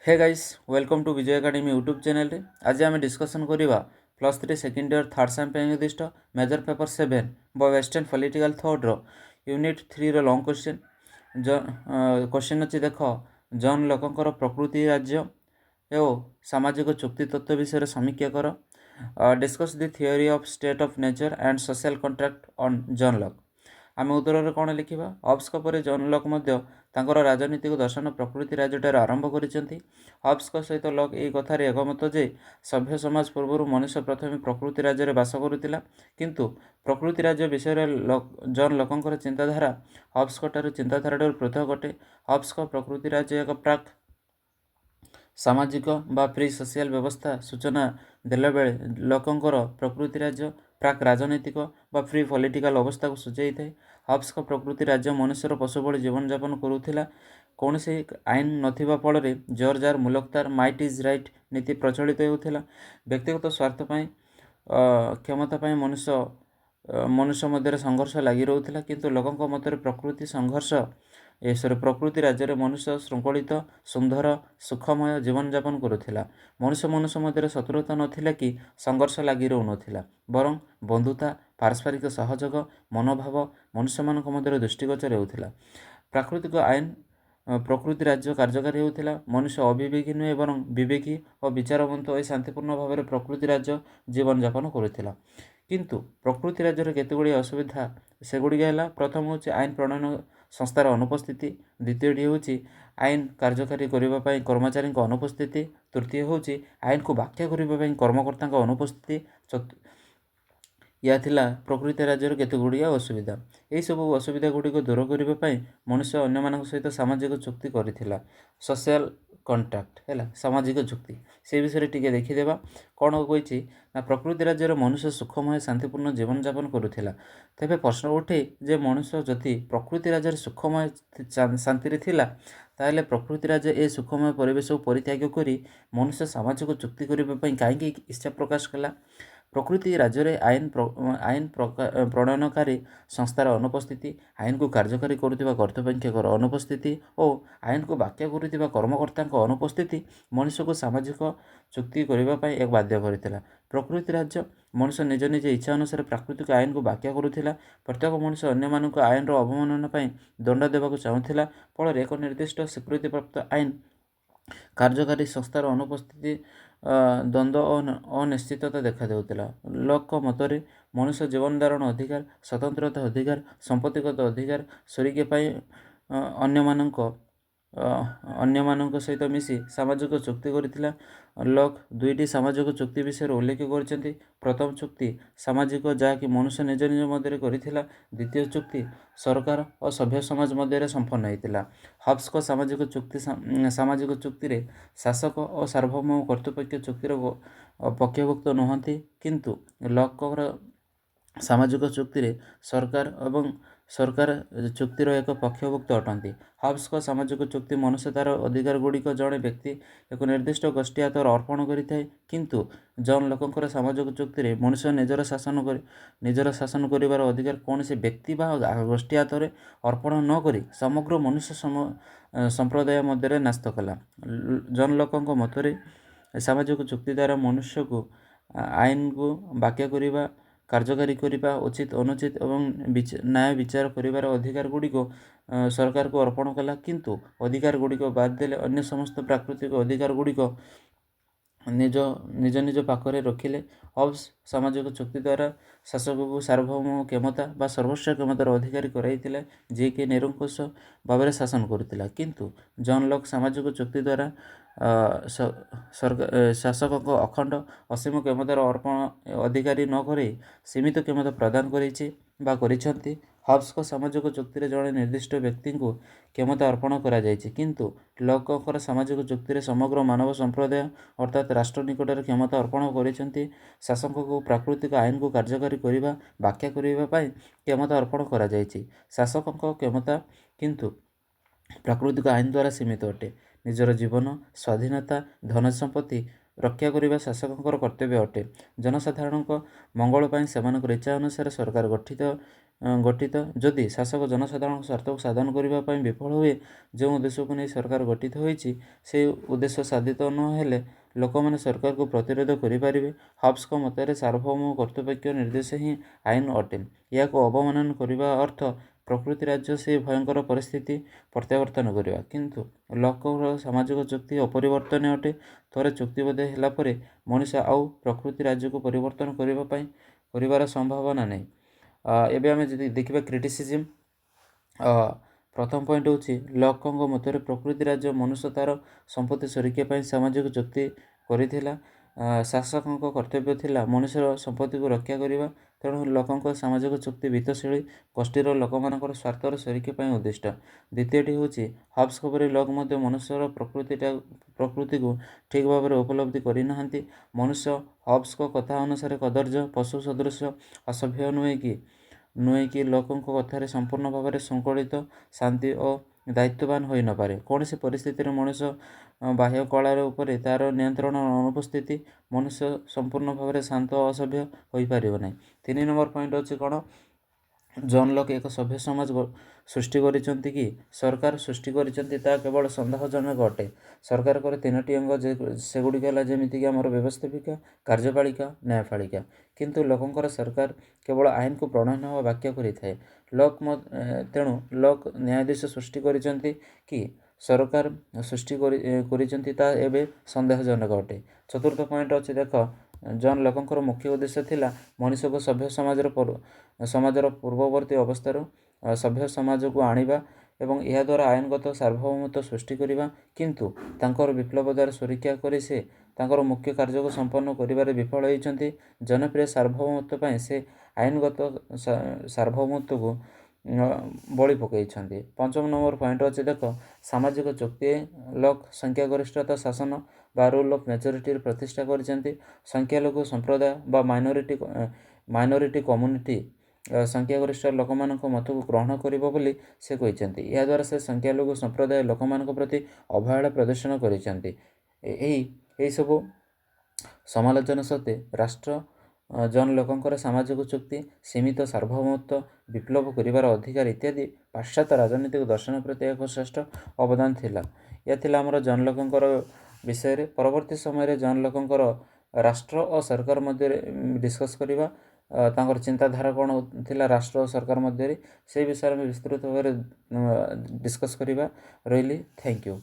Hey guys welcome to Vijay academy YouTube channel रे आज आम डिस्कसन करवा +3 सेकेंड इयर थर्ड सेम निर्दिष्ट major paper 7 western political thought रो यूनिट 3 रो लॉन्ग क्वेश्चन क्वेश्चन अच्छी देख जॉन लोकंकर प्रकृति राज्य एवं सामाजिक चुक्ति तत्व विषय समीक्षा कर discuss the theory of state of nature and social contract on John Locke आम उत्तर कौन लिखा हब्सक पर जॉन लॉक तांकर राजनीतिक दर्शन प्रकृति राज्यटार आरंभ करिसेंती। हब्स सहित लॉक यही कथार एकमत जे सभ्य समाज पूर्व मनुष्य प्रथम प्रकृति राज्य में बास करुला किंतु प्रकृति राज्य विषय जॉन लॉकंकर चिंताधारा हब्स चिंताधारा पृथक अटे। हब्स प्रकृति राज्य एक प्राक सामाजिक बा प्री सोशियल व्यवस्था सूचना देला बेले लोकंकर प्रकृति राज्य प्राक राजनैतिक बा फ्री पॉलिटिकल अवस्था को सूचाई थाए। हब्स प्रकृति राज्य मनुष्यर पशु भली जीवन यापन करुला कौन से आईन नथिबा फल जर जार मुलकतार माइट इज राइट नीति प्रचलित होता। व्यक्तिगत स्वार्थपाई क्षमतापाई मनुष्य मध्य संघर्ष लगी रोला किंतु लोकों मत प्रकृति संघर्ष प्रकृति राज्य में मनुष्य श्रृंखलित सुंदर सुखमय जीवन यापन करुला। मनुष्य मध्य शत्रुता नथिला कि संघर्ष लगी रोला बरं बंधुता पारस्परिक सहयोग मनोभाव मनुष्य मान मध्य दृष्टिगोचर होता। प्राकृतिक आईन प्रकृति राज्य कार्यकारी होता। मनुष्य अविवेकी नुहे बरं विवेकी और विचारवंत और शांतिपूर्ण भाव में प्रकृति राज्य जीवन यापन करुला किंतु प्रकृति राज्य केतगुड़ी असुविधा सेगुड़ी है। प्रथम हूँ आईन प्रणयन संस्थार अनुपस्थिति, द्वितीयटी हूँ आईन कार्यकारी करने कर्मचारी अनुपस्थिति, तृतीय हूँ आईन को व्याख्या करने कर्मकर्ता अनुपस्थिति। या थिला प्रकृति राज्यर केतगुड़िया असुविधा। यही सब असुविधा गुड़िक दूर करने मनुष्य अन्य सहित सामाजिक चुक्ति करथिला सोशल कॉन्ट्रैक्ट है सामाजिक चुक्ति से विषय टी देखीदेवा कौन कही ना प्रकृति राज्य मनुष्य सुखमय शांतिपूर्ण जीवन यापन करुला। तेरे प्रश्न उठे जे मनुष्य जदि प्रकृति राज्य सुखमय शांति थिला ताहले प्रकृति राज्य ए सुखमय परिवेश को परित्याग करी मनुष्य सामाजिक चुक्ति करने कहीं इच्छा प्रकाश कला। प्रकृति राज्य में आईन प्रणयनकारी संस्थार अनुपस्थिति, आईन को कार्यकारी करुवा कर्तव्यक्षकर अनुपस्थिति और आईन को व्याख्या करुवा कर्मकर्ता अनुपस्थिति मनुष्य को सामाजिक चुक्ति करने एक बाध्य करथिला। प्रकृति राज्य मनुष्य निज निज इच्छा अनुसार प्राकृतिक आईन को व्याख्या करुला। प्रत्येक मनुष्य अन्य आईन अवमानना दंड देवाक चाहूला फल एक निर्दिष्ट स्वीकृति प्राप्त आईन कार्यकारी संस्थार अनुपस्थिति द्वंद्व और अनिश्चितता देखा देउतिला। लोक मतरे मनुष्य जीवन धारण अधिकार स्वतंत्रता अधिकार संपत्तिगत अधिकार सुरक्षा अन्य सहित मिसी सामाजिक चुक्ति करथिला। लोक दुईटी सामाजिक चुक्ति विषय उल्लेख करछन्ति। प्रथम चुक्ति सामाजिक जहाँकि मनुष्य निज निज मध्य करथिला। द्वितीय चुक्ति सरकार और सभ्य समाज मध्य संपन्न होता। हब्स को सामाजिक चुक्ति रे शासक और सार्वभौम कर्तृपक्ष चुक्तिर पक्षभुक्त नुहति किंतु लोकर सामाजिक चुक्ति रे सरकार चुक्तिर एक पक्षभुक्त अटंती। हब्स को सामाजिक चुक्ति मनुष्य तार अधिकार गुड़िक जड़े व्यक्ति एक निर्दिष्ट गोष्ठी हाथ अर्पण करें किंतु जॉन लोकंकर सामाजिक चुक्ति रे मनुष्य निजर शासन करिवार अधिकार कौन से व्यक्ति बा गोष्ठी हाथ में अर्पण न करी समग्र मनुष्य संप्रदाय मध्य न्यस्त कला। जॉन लोकंक मतरे सामाजिक चुक्ति द्वारा मनुष्य को आईन को व्याख्या करने कार्यकारी करने उचित अनुचित एवं न्याय विचार करिवार अधिकार गुड़िक सरकार को अर्पण कला किंतु अधिकार गुड़िक बाद देले अन्य समस्त प्राकृतिक अधिकार गुड़िक निज निज निज पाखरे रखिले। हब्स सामाजिक चुक्ति द्वारा शासक को सार्वभौम क्षमता बा सर्वस्व क्षमतार अधिकारी कराइथिले जे कि निरंकुश भाव में शासन करुला किंतु जॉन लॉक सामाजिक चुक्ति द्वारा शासक अखंड असीम क्षमतार अर्पण अधिकारी न करे सीमित क्षमता प्रदान करिसेंती। हब्स को सामाजिक चुक्ति रे जड़े निर्दिष्ट व्यक्ति को क्षमता अर्पण करा जायछि किंतु लोककर सामाजिक चुक्ति रे समग्र मानव संप्रदाय अर्थात राष्ट्र निकट क्षमता अर्पण करिसेंती। शासक को प्राकृतिक आईन को कार्यकारी करने व्याख्या करने क्षमता अर्पण करा जायछि। शासक क्षमता किंतु प्राकृतिक आईन द्वारा सीमित अटे। निजर जीवन स्वाधीनता धन संपत्ति रक्षा करने शासक कर्तव्य अटे। जनसाधारण मंगल सेमानकर इच्छा अनुसार सरकार गठित ଗଠିତ। ଯଦି ଶାସକ ଜନସାଧାରଣଙ୍କ ସ୍ୱାର୍ଥକୁ ସାଧନ କରିବା ପାଇଁ ବିଫଳ ହୁଏ, ଯେଉଁ ଉଦ୍ଦେଶ୍ୟକୁ ନେଇ ସରକାର ଗଠିତ ହୋଇଛି ସେହି ଉଦ୍ଦେଶ୍ୟ ସାଧିତ ନ ହେଲେ ଲୋକମାନେ ସରକାରକୁ ପ୍ରତିରୋଧ କରିପାରିବେ। ହବ୍ସଙ୍କ ମତରେ ସାର୍ବଭୌମ କର୍ତ୍ତୃପକ୍ଷ ନିର୍ଦ୍ଦେଶ ହିଁ ଆଇନ ଅଟେ। ଏହାକୁ ଅବମାନନା କରିବା ଅର୍ଥ ପ୍ରକୃତି ରାଜ୍ୟ ସେହି ଭୟଙ୍କର ପରିସ୍ଥିତି ପ୍ରତ୍ୟାବର୍ତ୍ତନ କରିବା। କିନ୍ତୁ ଲକଙ୍କର ସାମାଜିକ ଚୁକ୍ତି ଅପରିବର୍ତ୍ତନୀୟ ଅଟେ। ଥରେ ଚୁକ୍ତିବଦ୍ଧ ହେଲା ପରେ ମଣିଷ ଆଉ ପ୍ରକୃତି ରାଜ୍ୟକୁ ପରିବର୍ତ୍ତନ କରିବାର ସମ୍ଭାବନା ନାହିଁ। ଏବେ ଆମେ ଯଦି ଦେଖିବା କ୍ରିଟିସିଜିମ୍, ପ୍ରଥମ ପଏଣ୍ଟ ହେଉଛି ଲକଙ୍କ ମତରେ ପ୍ରକୃତି ରାଜ୍ୟ ମନୁଷ୍ୟ ତା'ର ସମ୍ପତ୍ତି ସୁରକ୍ଷା ପାଇଁ ସାମାଜିକ ଚୁକ୍ତି କରିଥିଲା। ଶାସକଙ୍କ କର୍ତ୍ତବ୍ୟ ଥିଲା ମଣିଷର ସମ୍ପତ୍ତିକୁ ରକ୍ଷା କରିବା। ତେଣୁ ଲୋକଙ୍କ ସାମାଜିକ ଚୁକ୍ତି ବିତ୍ତଶୀଳୀ ଗୋଷ୍ଠୀର ଲୋକମାନଙ୍କର ସ୍ୱାର୍ଥର ସୁରକ୍ଷା ପାଇଁ ଉଦ୍ଦିଷ୍ଟ। ଦ୍ୱିତୀୟଟି ହେଉଛି ହବ୍ସଙ୍କ ପରି ଲକ୍ ମଧ୍ୟ ମନୁଷ୍ୟର ପ୍ରକୃତିକୁ ଠିକ୍ ଭାବରେ ଉପଲବ୍ଧି କରିନାହାନ୍ତି। ମନୁଷ୍ୟ ହବ୍ସଙ୍କ କଥା ଅନୁସାରେ କଦର୍ଯ୍ୟ, ପଶୁ ସଦୃଶ, ଅସଭ୍ୟ ନୁହେଁ କି ଲୋକଙ୍କ କଥାରେ ସମ୍ପୂର୍ଣ୍ଣ ଭାବରେ ଶୃଙ୍ଖଳିତ, ଶାନ୍ତି ଓ ଦାୟିତ୍ୱବାନ ହୋଇନପାରେ। କୌଣସି ପରିସ୍ଥିତିରେ ମଣିଷ ବାହ୍ୟ କଳାର ଉପରେ ତା'ର ନିୟନ୍ତ୍ରଣ ଅନୁପସ୍ଥିତି ମନୁଷ୍ୟ ସମ୍ପୂର୍ଣ୍ଣ ଭାବରେ ଶାନ୍ତ ଓ ଅସଭ୍ୟ ହୋଇପାରିବ ନାହିଁ। 3 ନମ୍ବର ପଏଣ୍ଟ ଅଛି କ'ଣ? ଜନ୍ ଲକ୍ ଏକ ସଭ୍ୟ ସମାଜ ସୃଷ୍ଟି କରିଛନ୍ତି କି ସରକାର ସୃଷ୍ଟି କରିଛନ୍ତି ତାହା କେବଳ ସନ୍ଦେହଜନକ ଅଟେ। ସରକାରଙ୍କର 3ଟି ଅଙ୍ଗ, ସେଗୁଡ଼ିକ ହେଲା ଯେମିତିକି ଆମର ବ୍ୟବସ୍ଥାପିକା, କାର୍ଯ୍ୟପାଳିକା, ନ୍ୟାୟପାଳିକା। କିନ୍ତୁ ଲୋକଙ୍କର ସରକାର କେବଳ ଆଇନକୁ ପ୍ରଣୟନ ବା ବ୍ୟାଖ୍ୟା କରିଥାଏ। ତେଣୁ ଲକ୍ ନ୍ୟାୟାଧୀଶ ସୃଷ୍ଟି କରିଛନ୍ତି କି ସରକାର ସୃଷ୍ଟି କରିଛନ୍ତି ତାହା ଏବେ ସନ୍ଦେହଜନକ ଅଟେ। 4ର୍ଥ ପଏଣ୍ଟ ଅଛି ଦେଖ, ଜନ୍ ଲକ୍ଙ୍କର ମୁଖ୍ୟ ଉଦ୍ଦେଶ୍ୟ ଥିଲା ମଣିଷକୁ ସଭ୍ୟ ସମାଜର ପୂର୍ବବର୍ତ୍ତୀ ଅବସ୍ଥାରୁ ସଭ୍ୟ ସମାଜକୁ ଆଣିବା ଏବଂ ଏହାଦ୍ୱାରା ଆଇନଗତ ସାର୍ବଭୌମତ୍ୱ ସୃଷ୍ଟି କରିବା। କିନ୍ତୁ ତାଙ୍କର ବିପ୍ଳବ ଦ୍ୱାରା ସୁରକ୍ଷା କରି ସେ ତାଙ୍କର ମୁଖ୍ୟ କାର୍ଯ୍ୟକୁ ସମ୍ପନ୍ନ କରିବାରେ ବିଫଳ ହୋଇଛନ୍ତି। ଜନପ୍ରିୟ ସାର୍ବଭୌମତ୍ୱ ପାଇଁ ସେ ଆଇନଗତ ସାର୍ବଭୌମତ୍ୱକୁ ବଳି ପକାଇଛନ୍ତି। 5ମ ନମ୍ବର ପଏଣ୍ଟ ଅଛି ଦେଖ, ସାମାଜିକ ଚୁକ୍ତି। ଲକ୍ ସଂଖ୍ୟାଗରିଷ୍ଠତା ଶାସନ ବା ରୁଲ୍ ଅଫ୍ ମେଜରିଟିର ପ୍ରତିଷ୍ଠା କରିଛନ୍ତି। ସଂଖ୍ୟାଲଘୁ ସମ୍ପ୍ରଦାୟ ବା ମାଇନରିଟି କମ୍ୟୁନିଟି ସଂଖ୍ୟାଗରିଷ୍ଠ ଲୋକମାନଙ୍କ ମତକୁ ଗ୍ରହଣ କରିବ ବୋଲି ସେ କହିଛନ୍ତି। ଏହାଦ୍ୱାରା ସେ ସଂଖ୍ୟାଲଘୁ ସମ୍ପ୍ରଦାୟ ଲୋକମାନଙ୍କ ପ୍ରତି ଅବହେଳା ପ୍ରଦର୍ଶନ କରିଛନ୍ତି। ଏହିସବୁ ସମାଲୋଚନା ସତ୍ତ୍ୱେ ରାଷ୍ଟ୍ର ଜନ୍ ଲକ୍ଙ୍କର ସାମାଜିକ ଚୁକ୍ତି, ସୀମିତ ସାର୍ବଭୌମତ୍ୱ, ବିପ୍ଳବ କରିବାର ଅଧିକାର ଇତ୍ୟାଦି ପାଶ୍ଚାତ୍ୟ ରାଜନୈତିକ ଦର୍ଶନ ପ୍ରତି ଏକ ଶ୍ରେଷ୍ଠ ଅବଦାନ ଥିଲା। ଏହା ଥିଲା ଆମର ଜନ୍ ଲକ୍ଙ୍କର ବିଷୟରେ। ପରବର୍ତ୍ତୀ ସମୟରେ ଜନ୍ ଲକ୍ଙ୍କର ରାଷ୍ଟ୍ର ଓ ସରକାର ମଧ୍ୟରେ ଡିସ୍କସ୍ କରିବା। ତାଙ୍କର ଚିନ୍ତାଧାରା କ'ଣ ଥିଲା ରାଷ୍ଟ୍ର ଓ ସରକାର ମଧ୍ୟରେ, ସେହି ବିଷୟରେ ଆମେ ବିସ୍ତୃତ ଭାବରେ ଡିସ୍କସ୍ କରିବା। ରହିଲି, ଥ୍ୟାଙ୍କ ୟୁ।